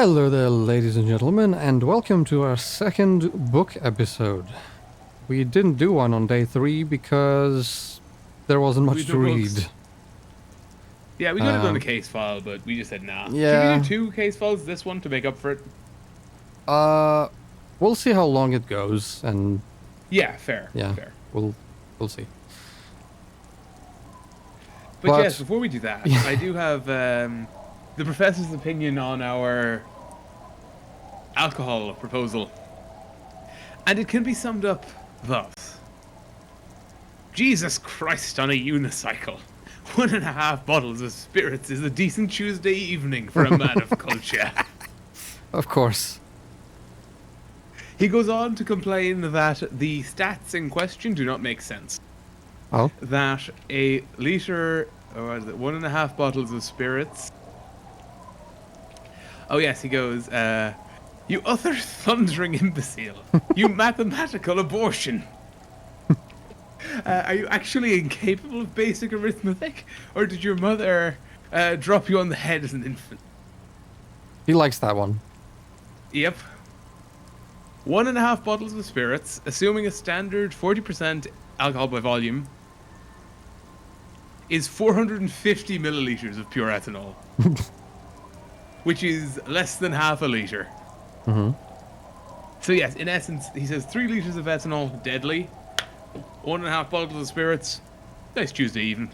Hello there, ladies and gentlemen, and welcome to our second book episode. We didn't do one on day 3 because there wasn't much to read. Books. Yeah, we could have done a case file, but we just said nah. Yeah. Should we do 2 case files this one to make up for it? We'll see how long it goes, and Yeah, fair. yeah, Fair. we'll see. But yes, before we do that, I do have the professor's opinion on our alcohol proposal. And it can be summed up thus. Jesus Christ on a unicycle. 1.5 bottles of spirits is a decent Tuesday evening for a man of culture. Of course. He goes on to complain that the stats in question do not make sense. Oh? That a litre, or what is it, 1.5 bottles of spirits. Oh yes, he goes, you utter thundering imbecile. You mathematical abortion. Are you actually incapable of basic arithmetic? Or did your mother drop you on the head as an infant? He likes that one. Yep. 1.5 bottles of spirits, assuming a standard 40% alcohol by volume, is 450 milliliters of pure ethanol. Which is less than half a litre. Mm-hmm. So yes, in essence, he says 3 litres of ethanol, deadly. 1.5 bottles of spirits, nice Tuesday even.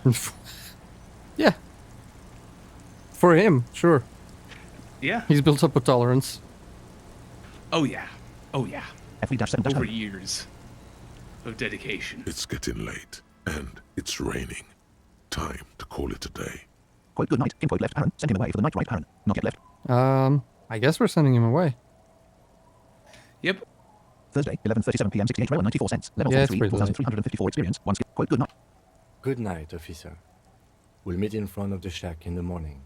Yeah. For him, sure. Yeah. He's built up a tolerance. Oh yeah. Oh yeah. FV-7 Over years of dedication. It's getting late, and it's raining. Time to call it a day. Quote good night. Kim quote left Aaron. Send him away for the night, right Aaron. Not yet left. I guess we're sending him away. Yep. Thursday, 11:37 p.m. 68 rail and 94 cents. Level Yeah, it's 43, pretty late. 4,354 experience. One skill. Quote good night. Good night, officer. We'll meet in front of the shack in the morning.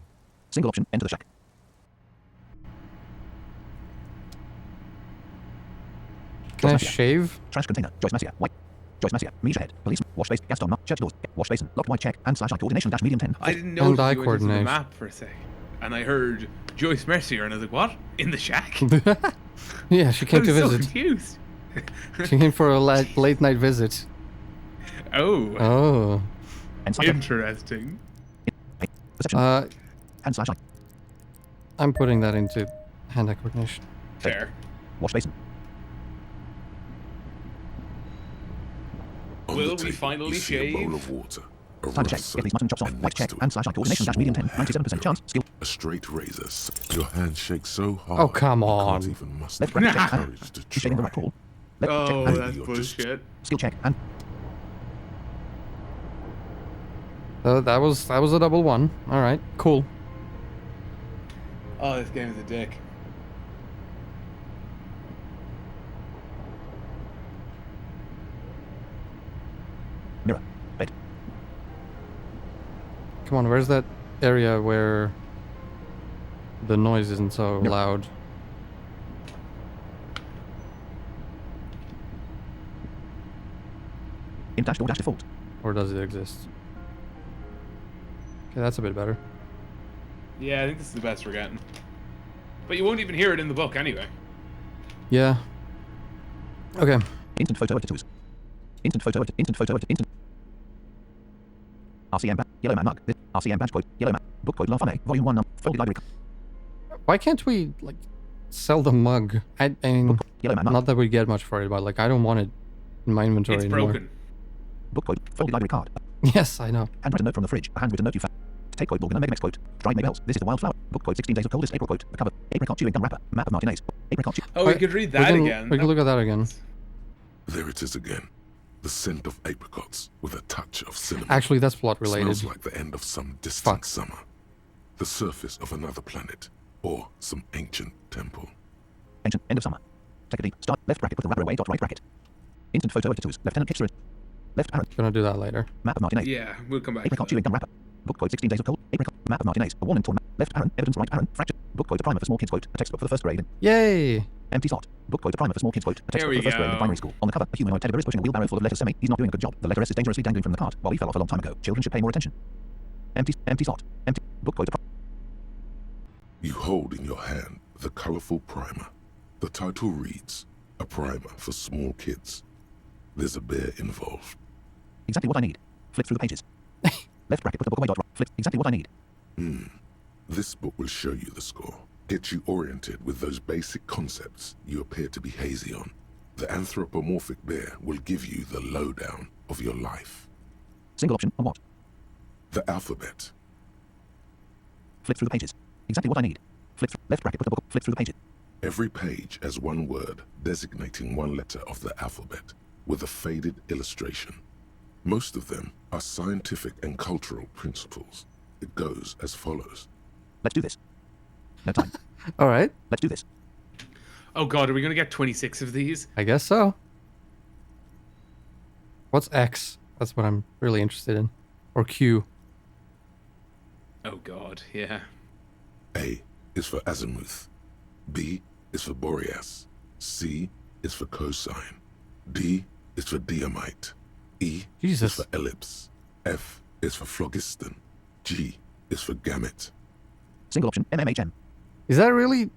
Single option. Enter the shack. Can I Massier. shave? Trash container. Joyce Massier. White. Joyce Massier. Misha head. Policeman. Wash space. Gaston. Church doors. Wash basin. Locked white check. And /I coordination dash medium 10. I didn't know And eye you went into the coordination. map for a sec. And I heard Joyce Mercier and I was like, what? In the shack? Yeah, she I came was to so visit. confused. She came for a late night visit. Oh, Oh. And /I. interesting. Perception. And /I. I'm putting that into hand-eye coordination. Fair. Wash basin. On Will the we table, finally you see a bowl shave? of water, a Time to check. rough Get these mutton chops off. and White check. next to And it, /I coordination dash medium 10. 97% chance. Skill. a straight razor. Your hand shakes so hard. Oh, come you on. can't even muster Left the bracket check. courage to She's shaving the right try. call. Left Oh, check. And that's you're just- bullshit. skill check. And That was a double one. All right, cool. Oh, this game is a dick. mirror. Bed. Come on, where's that area where the noise isn't so Yep. loud? In dash door dash default. Or does it exist? Okay, that's a bit better. Yeah, I think this is the best we're getting. But you won't even hear it in the book anyway. Yeah. Okay. Instant photo of tattoos. Instant photo of instant photo of instant. RCM badge. Yellow man mug. RCM badge quote. Yellow man. Book quote. Lafane. Volume 1. Folded library. Why can't we, like, sell the mug? I mean, Book quote. Yellow man mug. not that we get much for it, but, like, I don't want it in my inventory It's anymore. broken. Book quote. Folded library card. Yes, I know. Handwritten note from the fridge. A handwritten note you found. Take quote. Morgan Megamex quote. Dried Mabels. This is the wildflower. Book quote. 16 days of coldest April quote. The cover. Apricot chewing gum wrapper. Map of Martinez. Apricot chew. Oh, we could read that again. We can look at that again. There it is again. The scent of apricots with a touch of cinnamon. Actually, that's plot related. Smells like the end of some distant Fuck. summer. The surface of another planet. Or some ancient temple. Ancient. End of summer. Take a deep. Start. Left bracket. Put the wrapper away. Dot right bracket. Instant photo of tattoos. Lieutenant Hipster. Left Aaron. Gonna do that later. Map of Martinez. Yeah, we'll come back. to Apricot that. chewing gum wrapper. Book quote. 16 days of cold. Apricot. Map of Martinez. A worn and torn map. Left Aaron. Evidence right Aaron. Fractured. Book quote. A primer for small kids quote. A textbook for the first grade. Yay! Empty slot. Book quote. A primer for small kids quote. A There textbook we for the first grade in go. primary school. On the cover, a humanoid teddy bear is pushing a wheelbarrow full of letters. He's not doing a good job. The letter S is dangerously dangling from the cart while he fell off a long time ago. Children should pay more attention. Empty slot. Empty. Book quote. You hold in your hand The colorful primer. The title reads, a primer for small kids. There's a bear involved. Exactly what I need. Flip through the pages. Left bracket, put the book away. Flip. Exactly what I need. This book will show you the score. Get you oriented with those basic concepts you appear to be hazy on. The anthropomorphic bear will give you the lowdown of your life. Single option on what? The alphabet. Flip through the pages. Exactly what I need. Flip through. Left bracket, put the book. Flip through the pages. Every page has one word designating one letter of the alphabet with a faded illustration. Most of them are scientific and cultural principles. It goes as follows. Let's do this. No time. All right. Let's do this. Oh god, are we gonna get 26 of these? I guess so. What's X? That's what I'm really interested in. Or Q. Oh god, yeah. A is for azimuth. B is for Boreas. C is for cosine. D is for diamite. E Jesus. is for ellipse. F is for phlogiston. G is for gamete. Single option MMHM. Is that really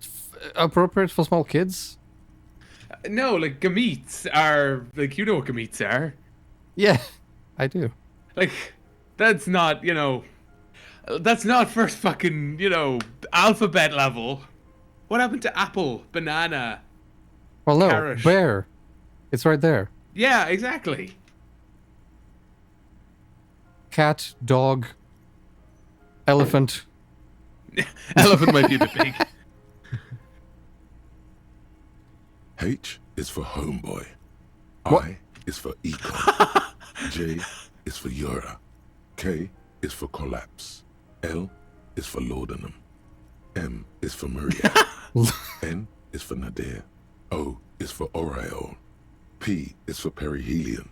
appropriate for small kids? No, like gametes are like, you know what gametes are. Yeah, I do. Like, that's not, that's not first fucking, alphabet level. What happened to apple, banana? Well, no, Carrot. bear. It's right there. Yeah, exactly. Cat, dog, elephant. Elephant might be a bit big. H is for homeboy. What? I is for econ. J is for Eura. K is for collapse. L is for laudanum. M is for Maria. N is for Nadir. O is for Oriole. P is for perihelion.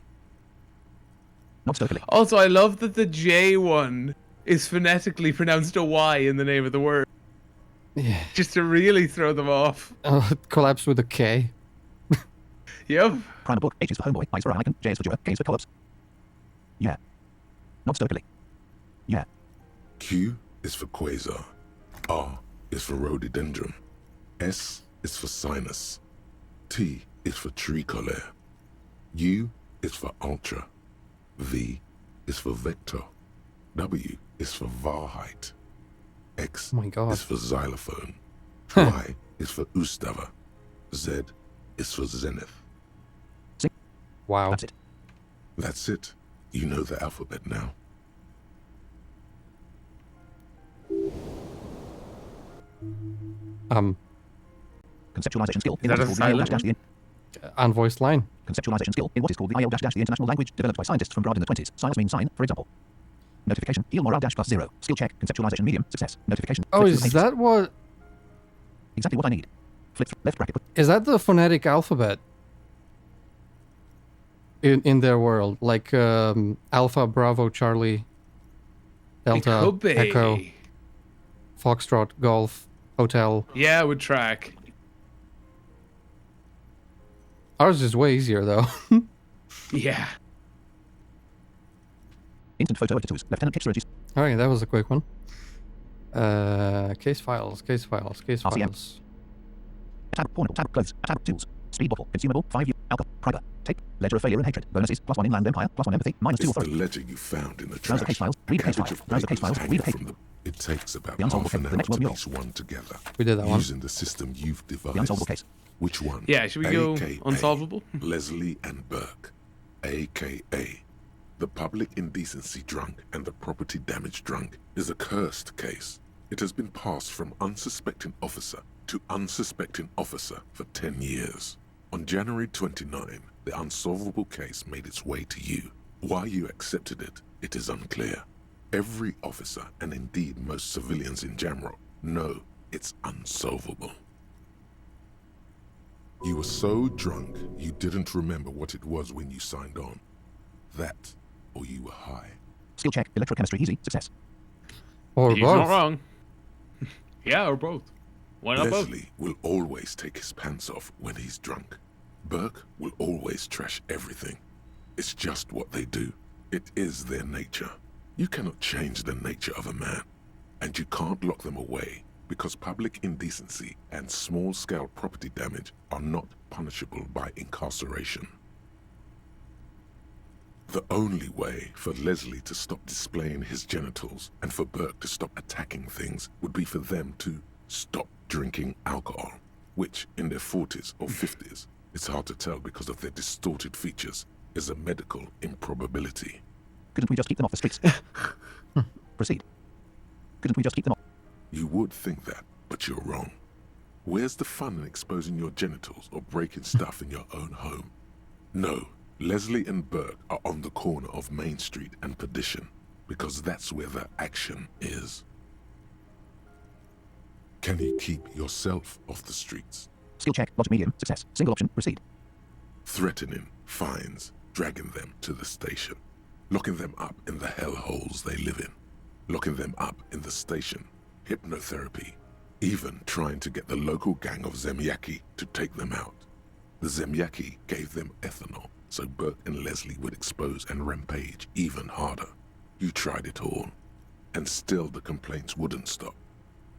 Not stokily. Also, I love that the J one is phonetically pronounced a Y in the name of the word. Yeah. Just to really throw them off. Collapse with a K. Yep. Primer book. H is for homeboy. I is for icon. J is for Jura. K is for collapse. Yeah. Not stokily. Yeah. Q is for quasar. R is for rhododendron. S is for sinus. T is for tricolor. U is for ultra. V is for vector. W is for Varheit. X Oh my God. is for xylophone. Y is for Ustava. Z is for zenith. Wow. That's it. That's it. You know the alphabet now. Conceptualization skill. Is that a silent one? Unvoiced line. Conceptualization skill in what is called the IL-the international language developed by scientists from abroad in the 20s. Silence means sign, for example. Notification. Il moral +0. Skill check. Conceptualization medium. Success. Notification. Oh, Flip through is the pages. that what? Exactly what I need. Flip through. Left bracket. Is that the phonetic alphabet? In their world, like Alpha, Bravo, Charlie, Delta, It could be. Echo, Foxtrot, Golf, Hotel. Yeah, it would track. Ours is way easier though. Yeah. Instant photo editors. Lieutenant Kipster. All right, that was a quick one. Case files, case files, case RCM. files. Tab. Porn. Tab. Clothes. Tab. Tools. Speed bottle. Consumable. 5 U. Alcohol. Private. Tape. Ledger of failure and hatred. Bonuses. +1 inland empire. +1 empathy. -2 It's the authority. ledger you found in the Browse the trash. case files. Read the case Package files. of Browse the case papers files. Read the hanging case. from It takes about The unsolvable half an case. The hour next to world mural. piece one together. We did that one. Using the system you've devised. The unsolvable case. Which one? Yeah, should we go AKA unsolvable? Leslie and Burke, a.k.a. the public indecency drunk and the property damage drunk, is a cursed case. It has been passed from unsuspecting officer to unsuspecting officer for 10 years. On January 29, the unsolvable case made its way to you. Why you accepted it, it is unclear. Every officer, and indeed most civilians in Jamrock, know it's unsolvable. You were so drunk, you didn't remember what it was when you signed on. That, or you were high. Skill check. Electrochemistry. Easy. Success. Or He's both. not wrong. Yeah, or both. Why not both? Leslie will always take his pants off when he's drunk. Burke will always trash everything. It's just what they do. It is their nature. You cannot change the nature of a man, and you can't lock them away because public indecency and small-scale property damage are not punishable by incarceration. The only way for Leslie to stop displaying his genitals and for Burke to stop attacking things would be for them to stop drinking alcohol, which in their 40s or 50s, it's hard to tell because of their distorted features, is a medical improbability. Couldn't we just keep them off the streets? Proceed. Couldn't we just keep them off? You would think that, but you're wrong. Where's the fun in exposing your genitals or breaking stuff in your own home? No, Leslie and Burke are on the corner of Main Street and Perdition, because that's where the action is. Can you keep yourself off the streets? Skill check, logic medium, success. Single option, proceed. Threatening, fines, dragging them to the station, locking them up in the hellholes they live in, locking them up in the station, hypnotherapy, even trying to get the local gang of Zemyaki to take them out. The Zemyaki gave them ethanol, so Burke and Leslie would expose and rampage even harder. You tried it all, and still the complaints wouldn't stop,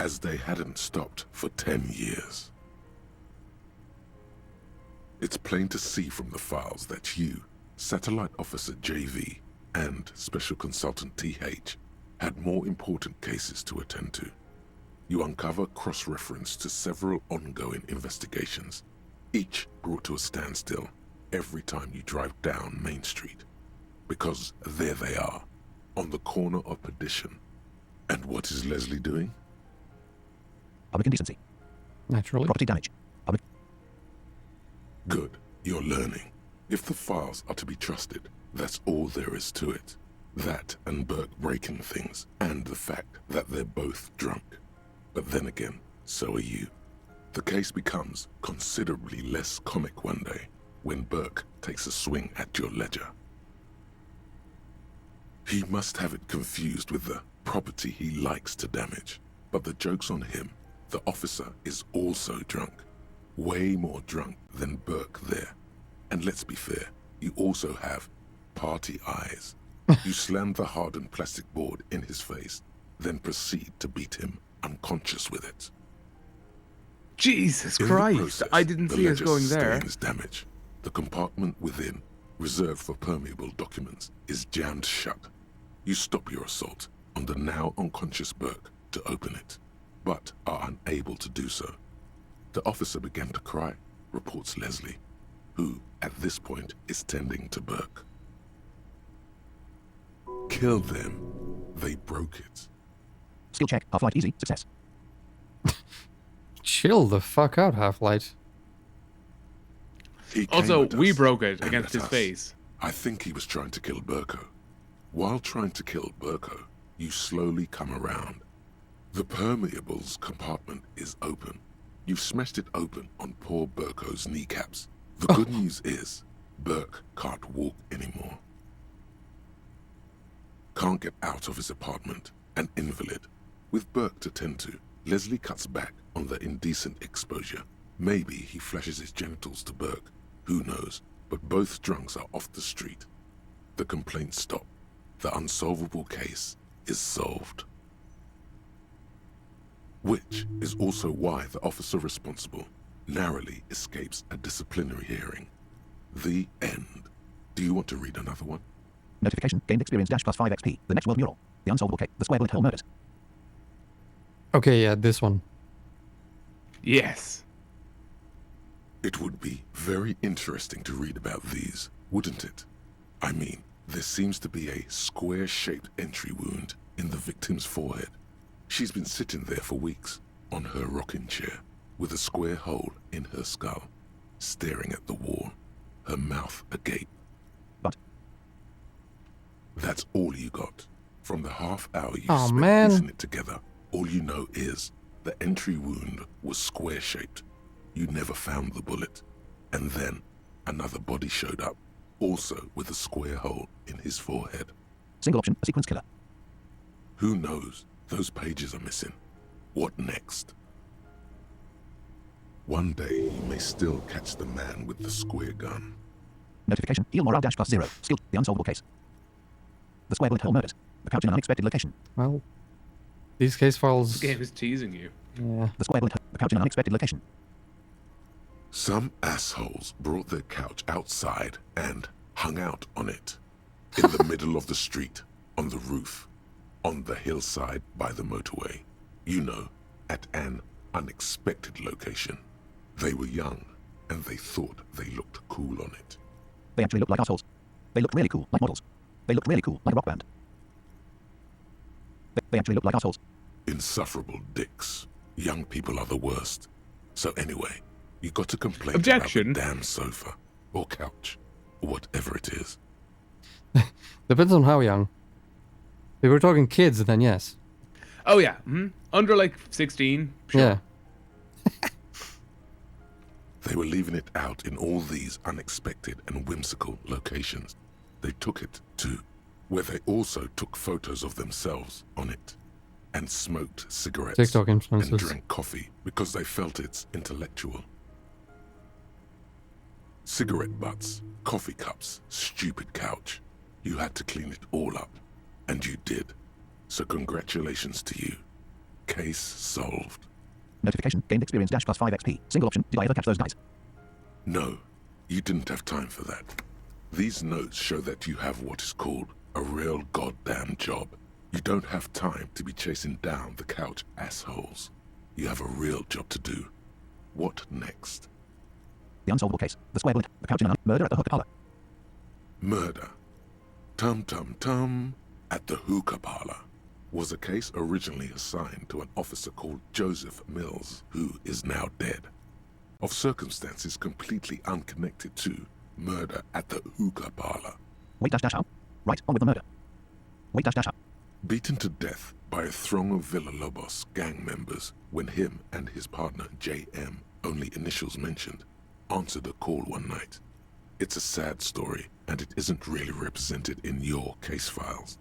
as they hadn't stopped for 10 years. It's plain to see from the files that you, Satellite Officer JV, and Special Consultant TH had more important cases to attend to. You uncover cross-reference to several ongoing investigations, each brought to a standstill every time you drive down Main Street. Because there they are, on the corner of Perdition. And what is Leslie doing? Public indecency. Naturally. Property damage. Public. Good, you're learning. If the files are to be trusted, that's all there is to it. That and Burke breaking things, and the fact that they're both drunk. But then again, so are you. The case becomes considerably less comic one day when Burke takes a swing at your ledger. He must have it confused with the property he likes to damage. But the joke's on him. The officer is also drunk. Way more drunk than Burke there. And let's be fair, you also have party eyes. You slam the hardened plastic board in his face, then proceed to beat him unconscious with it. Jesus In the Christ, process, I didn't the see us ledger going there. sustains damage. The compartment within, reserved for permeable documents, is jammed shut. You stop your assault on the now unconscious Burke to open it, but are unable to do so. The officer began to cry, reports Leslie, who, at this point, is tending to Burke. Kill them. They broke it. Skill check, half-light easy, success. Chill the fuck out, Half-Light. He came Also, at we us broke it and against at his us. face. I think he was trying to kill Burko. While trying to kill Burko, you slowly come around. The permeables compartment is open. You've smashed it open on poor Burko's kneecaps. The good news is, Burke can't walk anymore. Can't get out of his apartment, an invalid. With Burke to tend to, Leslie cuts back on the indecent exposure. Maybe he flashes his genitals to Burke. Who knows? But both drunks are off the street. The complaints stop. The unsolvable case is solved. Which is also why the officer responsible narrowly escapes a disciplinary hearing. The end. Do you want to read another one? Notification, gained experience dash plus 5 XP. The next world mural. The unsolvable case. The square bullet hole murders. Okay, yeah, this one. Yes. It would be very interesting to read about these, wouldn't it? I mean, there seems to be a square-shaped entry wound in the victim's forehead. She's been sitting there for weeks, on her rocking chair, with a square hole in her skull, staring at the wall, her mouth agape. But that's all you got. From the half hour you Aw, spent man. piecing it together, all you know is the entry wound was square-shaped. You never found the bullet. And then another body showed up, also with a square hole in his forehead. single option, a sequence killer. Who knows? Those pages are missing. What next? One day you may still catch the man with the square gun. Notification, heal morale dash plus 0. Skill, the unsolvable case. The square bullet hole murders. The couch in an unexpected location. Well, these case files This game is teasing you. Yeah. The square bullet, the couch in an unexpected location. Some assholes brought their couch outside and hung out on it. In the middle of the street, on the roof, on the hillside by the motorway. You know, at an unexpected location. They were young, and they thought they looked cool on it. They actually looked like assholes. They looked really cool, like models. They looked really cool, like a rock band. They actually looked like assholes. Insufferable dicks. Young people are the worst. So anyway, you got to complain Objection. about the damn sofa, or couch, or whatever it is. Depends on how young. If we're talking kids, then yes. Oh yeah, under like 16. Sure. Yeah. They were leaving it out in all these unexpected and whimsical locations. They took it to where they also took photos of themselves on it and smoked cigarettes TikTok and influencers. drank coffee because they felt it's intellectual. Cigarette butts, coffee cups, stupid couch. You had to clean it all up, and you did. So congratulations to you. Case solved. Notification, gained experience dash plus 5 XP. Single option, did I ever catch those guys? No, you didn't have time for that. These notes show that you have what is called a real goddamn job. You don't have time to be chasing down the couch assholes. You have a real job to do. What next? The unsolvable case. The square bullet, the couch in an murder at the hookah parlor. Murder. Tum Tum Tum at the hookah parlor was a case originally assigned to an officer called Joseph Mills, who is now dead, of circumstances completely unconnected to murder at the hookah parlor. Wait dash dash out. Right, on with the murder. Wait dash dash out. Beaten to death by a throng of Villalobos gang members when him and his partner J.M., only initials mentioned, answered a call one night. It's a sad story, and it isn't really represented in your case files.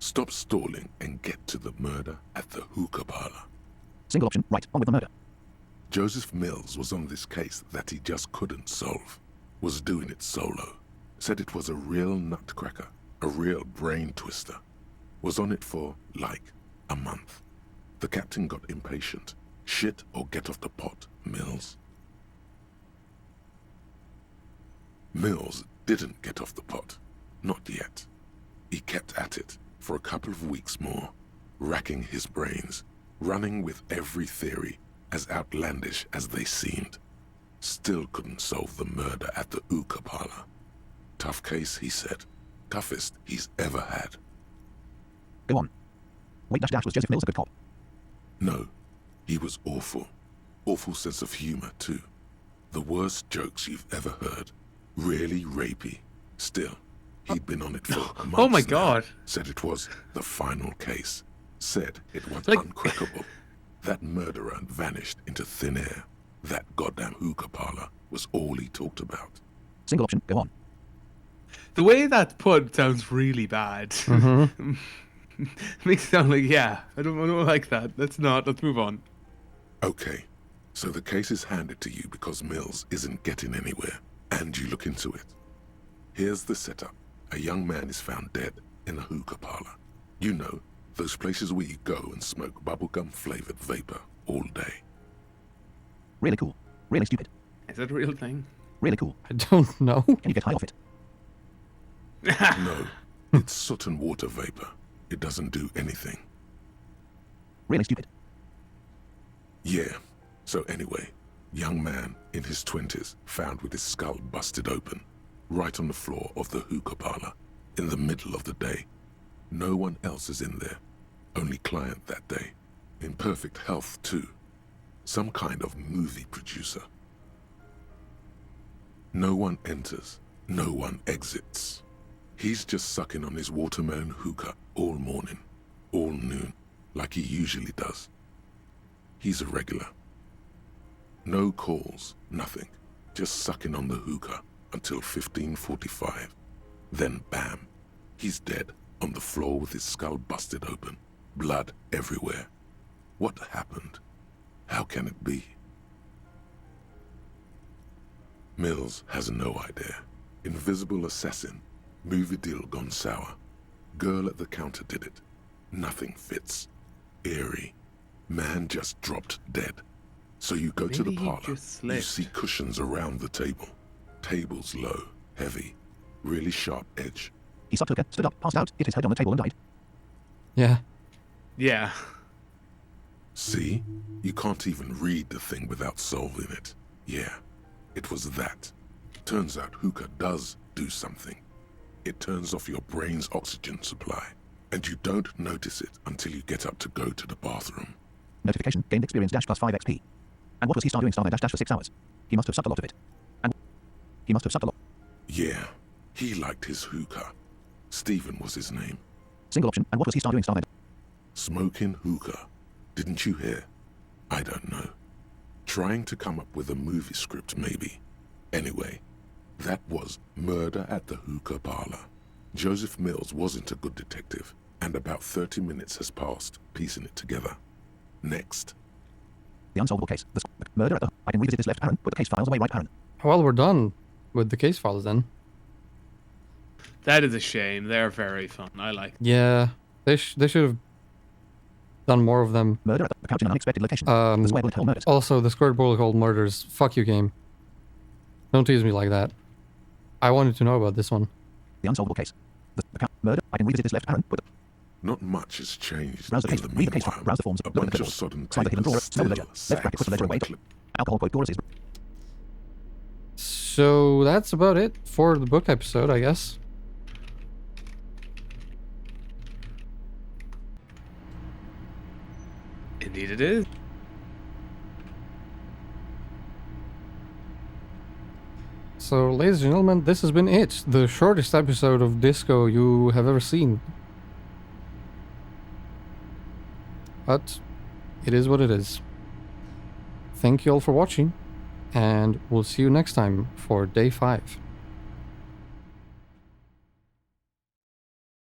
Stop stalling and get to the murder at the hookah parlor. Single option, right, on with the murder. Joseph Mills was on this case that he just couldn't solve. Was doing it solo. Said it was a real nutcracker, a real brain twister. Was on it for, like, a month. The captain got impatient. Shit or get off the pot, Mills. Mills didn't get off the pot. Not yet. He kept at it for a couple of weeks more, racking his brains, running with every theory, as outlandish as they seemed. Still couldn't solve the murder at the hookah parlor. Tough case, he said. Toughest he's ever had. Go on. Wait dash dash, was Joseph Mills a good cop? No, he was awful. Awful sense of humor, too. The worst jokes you've ever heard. Really rapey. Still, he'd been on it for months. Oh my now. God. Said it was the final case. Said it was Like- uncrackable. That murderer vanished into thin air. That goddamn hookah parlor was all he talked about. Single option, go on. The way that's put sounds really bad. Makes it sound like, yeah, I don't like that. Let's move on. Okay, so the case is handed to you because Mills isn't getting anywhere, and you look into it. Here's the setup. A young man is found dead in a hookah parlor. You know, those places where you go and smoke bubblegum-flavored vapor all day. Really cool. Really stupid. Is that a real thing? Really cool. I don't know. Can you get high off it? No, it's soot and water vapor. It doesn't do anything. Really stupid. Yeah, so anyway, young man in his 20s found with his skull busted open, right on the floor of the hookah parlor, in the middle of the day. No one else is in there, only client that day. In perfect health, too. Some kind of movie producer. No one enters, no one exits. He's just sucking on his watermelon hookah all morning, all noon, like he usually does. He's a regular. No calls, nothing. Just sucking on the hookah until 15:45. Then bam, he's dead on the floor with his skull busted open, blood everywhere. What happened? How can it be? Mills has no idea. Invisible assassin. Movie deal gone sour. Girl at the counter did it. Nothing fits. Eerie. Man just dropped dead. So you go to the Maybe he parlor. just You slipped. see cushions around the table. Table's low, heavy, really sharp edge. He sucked hookah, stood up, passed out, hit his head on the table and died. Yeah. Yeah. See? You can't even read the thing without solving it. Yeah, it was that. Turns out hookah does do something. It turns off your brain's oxygen supply, and you don't notice it until you get up to go to the bathroom. Notification, gained experience dash plus 5 XP. And what was he doing star dash dash for 6 hours? He must have sucked a lot of it. And he must have sucked a lot. Yeah, he liked his hookah. Stephen was his name. Single option, and what was he doing star Smoking hookah. Didn't you hear? I don't know. Trying to come up with a movie script, maybe. Anyway, that was Murder at the Hookah Parlor. Joseph Mills wasn't a good detective, and about 30 minutes has passed, piecing it together. Next. The unsolvable case. The murder at the... I can revisit this left parent, put the case files away right parent. Well, we're done with the case files then. That is a shame. They're very fun. I like them. Yeah, they should have done more of them. Murder at the couch in an unexpected location. The square bullet hole murders. Also, the squared bullet hole murders. Fuck you, game. Don't tease me like that. I wanted to know about this one. The unsolvable case. The murder. I can revisit this left parent, put the... Not much has changed. Browse the in case, the read the case, meanwhile. browse the forms, A look at the bunch of clipboard. sodden Slide the hidden papers drawer, still smell the ledger. Left bracket, put the ledger sacks away. from a clip. Alcohol quote chorus is... So that's about it for the book episode, I guess. Indeed it is. So, ladies and gentlemen, this has been it. The shortest episode of Disco you have ever seen. But it is what it is. Thank you all for watching, and we'll see you next time for day 5.